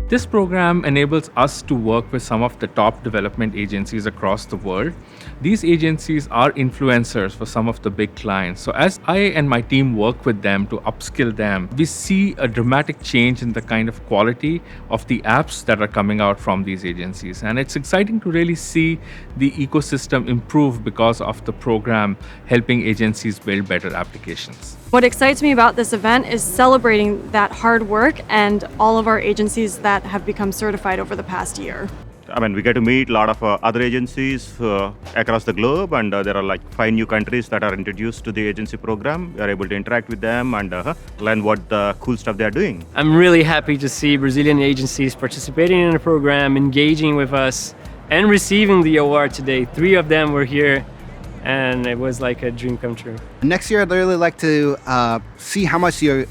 This program enables us to work with some of the top development agencies across the world. These agencies are influencers for some of the big clients. So, as I and my team work with them to upskill them, we see a dramatic change in the kind of quality of the apps that are coming out from these agencies. And it's exciting to really see the ecosystem improve because of the program helping agencies build better applications. What excites me about this event is celebrating that hard work and all of our agencies that have become certified over the past year. I mean, we get to meet a lot of other agencies across the globe, and there are like 5 new countries that are introduced to the agency program. We are able to interact with them and learn what cool stuff they are doing. I'm really happy to see Brazilian agencies participating in the program, engaging with us, and receiving the award today. 3 of them were here, and it was like a dream come true. Next year, I'd really like to see how much the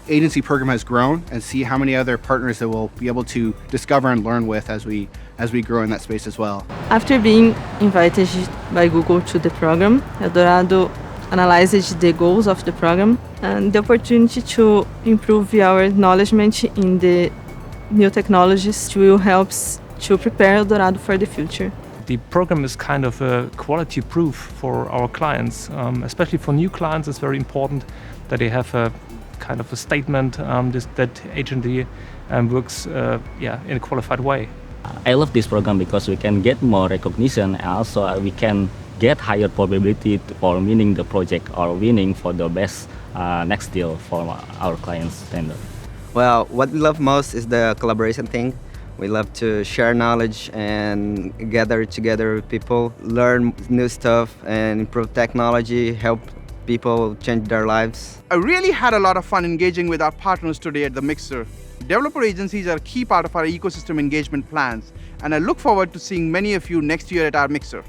agency program has grown and see how many other partners that we'll be able to discover and learn with as we grow in that space as well. After being invited by Google to the program, Eldorado analyzed the goals of the program and the opportunity to improve our knowledge in the new technologies will help to prepare Eldorado for the future. The program is kind of a quality proof for our clients, especially for new clients. It's very important that they have a kind of a statement that agency works in a qualified way. I love this program because we can get more recognition, and also we can get higher probability for winning the project or winning for the best next deal for our clients' tender. Well, what we love most is the collaboration thing. We love to share knowledge and gather together with people, learn new stuff and improve technology, help people change their lives. I really had a lot of fun engaging with our partners today at the Mixer. Developer agencies are a key part of our ecosystem engagement plans, and I look forward to seeing many of you next year at our Mixer.